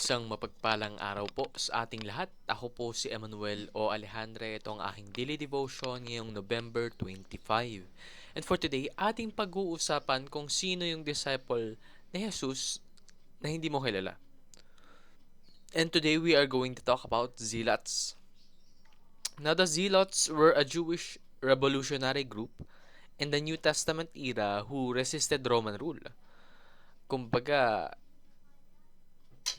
Isang mapagpalang araw po sa ating lahat. Ako po si Emmanuel o Alejandre. Ito ang aking daily devotion ngayong November 25. And for today, ating pag-uusapan kung sino yung disciple ni Jesus na hindi mo kilala. And today we are going to talk about Zealots. Now the Zealots were a Jewish revolutionary group in the New Testament era who resisted Roman rule. Kumbaga,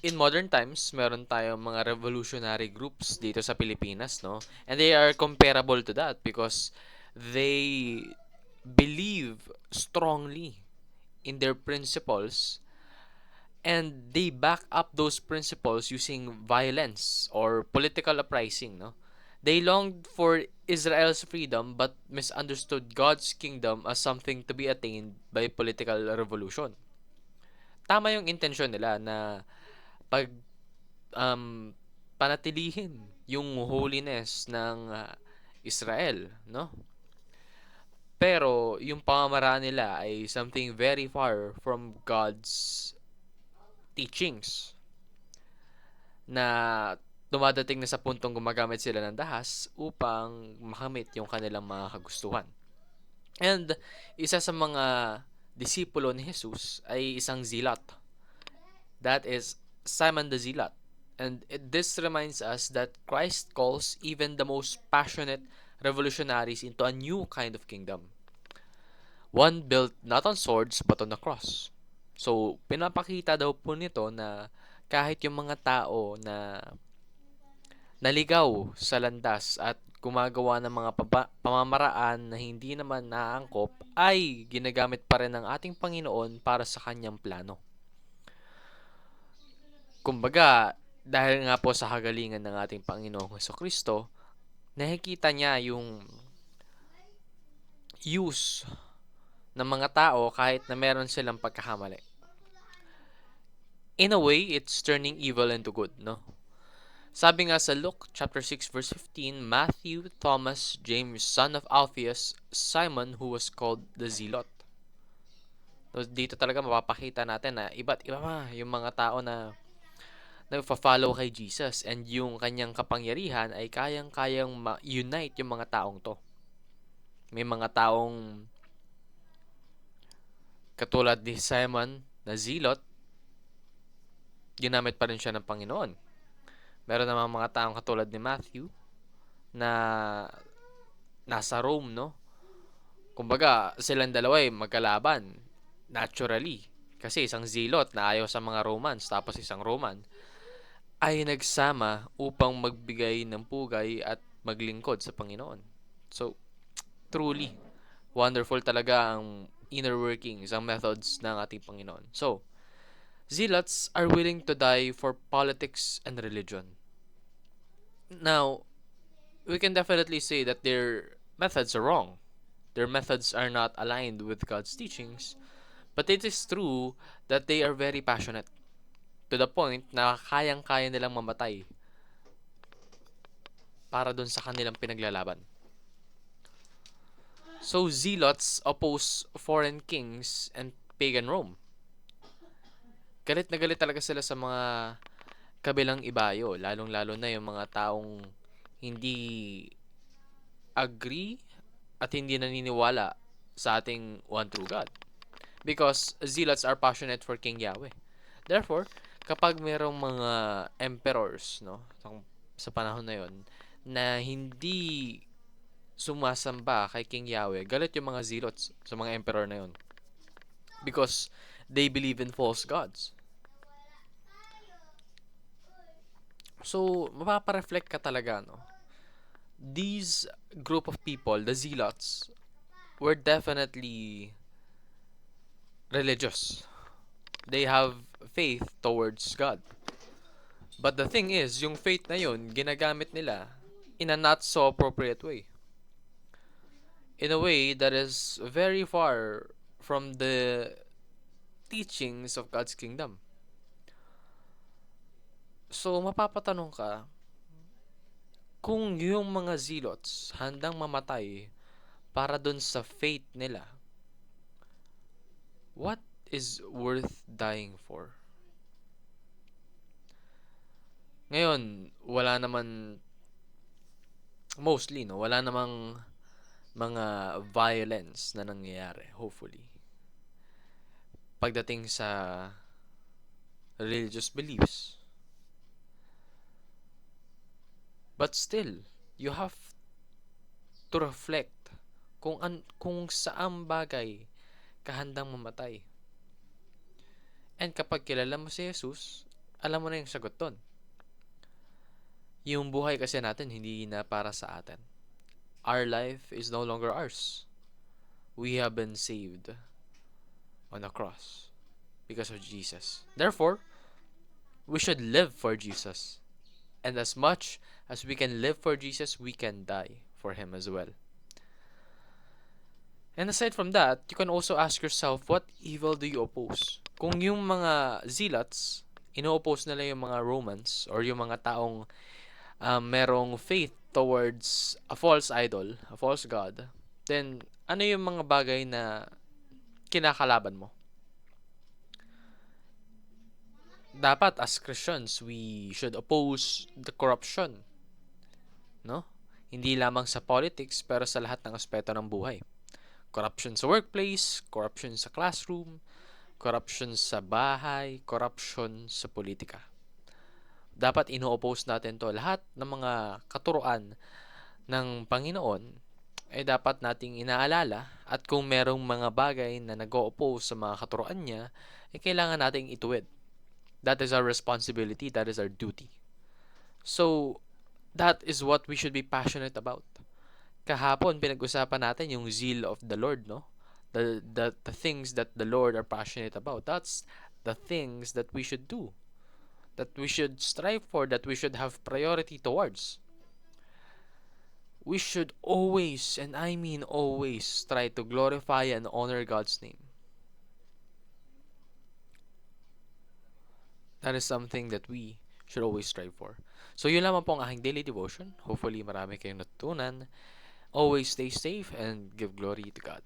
in modern times, meron tayong mga revolutionary groups dito sa Pilipinas, no? And they are comparable to that because they believe strongly in their principles and they back up those principles using violence or political uprising, no? They longed for Israel's freedom but misunderstood God's kingdom as something to be attained by political revolution. Tama yung intensyon nila na pag um, panatilihin yung holiness ng Israel, no? Pero yung pamamaraan nila ay something very far from God's teachings na dumadating na sa puntong gumagamit sila ng dahas upang makamit yung kanilang mga kagustuhan. And isa sa mga disipulo ni Jesus ay isang zealot. That is Simon the Zealot. And this reminds us that Christ calls even the most passionate revolutionaries into a new kind of kingdom. One built not on swords but on the cross. So, pinapakita daw po nito na kahit yung mga tao na naligaw sa landas at gumagawa ng mga pamamaraan na hindi naman naaangkop ay ginagamit pa rin ng ating Panginoon para sa kanyang plano. Kumbaga, dahil nga po sa kagalingan ng ating Panginoong Hesukristo, nakikita niya yung use ng mga tao kahit na meron silang pagkakamali. In a way, it's turning evil into good, no? Sabi nga sa Luke chapter 6 verse 15, Matthew, Thomas, James, son of Alphaeus, Simon who was called the Zealot. So, dito talaga mapapakita natin na iba't iba yung mga tao na nagfa-follow kay Jesus and yung kanyang kapangyarihan ay kayang-kayang ma-unite yung mga taong to. May mga taong katulad ni Simon na zealot, ginamit pa rin siya ng Panginoon. Meron namang mga taong katulad ni Matthew na nasa Rome, no? Kumbaga, silang dalawa ay magkalaban naturally. Kasi isang zealot na ayaw sa mga Romans tapos isang Roman ay nagsama upang magbigay ng pugay at maglingkod sa Panginoon. So, truly, wonderful talaga ang inner workings, ang methods ng ating Panginoon. So, zealots are willing to die for politics and religion. Now, we can definitely say that their methods are wrong. Their methods are not aligned with God's teachings. But it is true that they are very passionate to the point na kayang-kaya nilang mamatay para dun sa kanilang pinaglalaban. So, zealots oppose foreign kings and pagan Rome. Galit na galit talaga sila sa mga kabilang ibayo, lalong-lalo na yung mga taong hindi agree at hindi naniniwala sa ating one true God. Because zealots are passionate for King Yahweh. Therefore, kapag merong mga emperors, no, sa panahon na yon na hindi sumasamba kay King Yahweh, galit yung mga zealots sa mga emperor na yon. Because they believe in false gods. So, mapapareflect ka talaga, no? These group of people, the zealots, were definitely religious. They have faith towards God. But the thing is, yung faith na yun, ginagamit nila in a not so appropriate way. In a way that is very far from the teachings of God's kingdom. So, mapapatanong ka, kung yung mga zealots handang mamatay para dun sa faith nila, what is worth dying for? Ngayon, wala naman, mostly, no? Wala namang mga violence na nangyayari, hopefully. Pagdating sa religious beliefs. But still, you have to reflect kung saang bagay ka handang mamatay. And kapag kilala mo si Jesus, alam mo na yung sagot doon. Yung buhay kasi natin hindi na para sa atin. Our life is no longer ours. We have been saved on the cross because of Jesus. Therefore, we should live for Jesus. And as much as we can live for Jesus, we can die for Him as well. And aside from that, you can also ask yourself, what evil do you oppose? Kung yung mga zealots, ino-oppose nila yung mga Romans or yung mga taong merong faith towards a false idol, a false god, then ano yung mga bagay na kinakalaban mo? Dapat as Christians, we should oppose the corruption, no? Hindi lamang sa politics, pero sa lahat ng aspeto ng buhay. Corruption sa workplace, corruption sa classroom, corruption sa bahay, corruption sa politika. Dapat ino-oppose natin to. Lahat ng mga katuruan ng Panginoon ay dapat nating inaalala, at kung merong mga bagay na nag-o-oppose sa mga katuruan niya, ay kailangan nating ituwid. That is our responsibility, that is our duty. So, that is what we should be passionate about. Kahapon, pinag-usapan natin yung zeal of the Lord, no? The things that the Lord are passionate about. That's the things that we should do, that we should strive for, that we should have priority towards. We should always, and I mean always, try to glorify and honor God's name. That is something that we should always strive for. So yun lamang po ang aking daily devotion. Hopefully marami kayong natutunan. Always stay safe and give glory to God.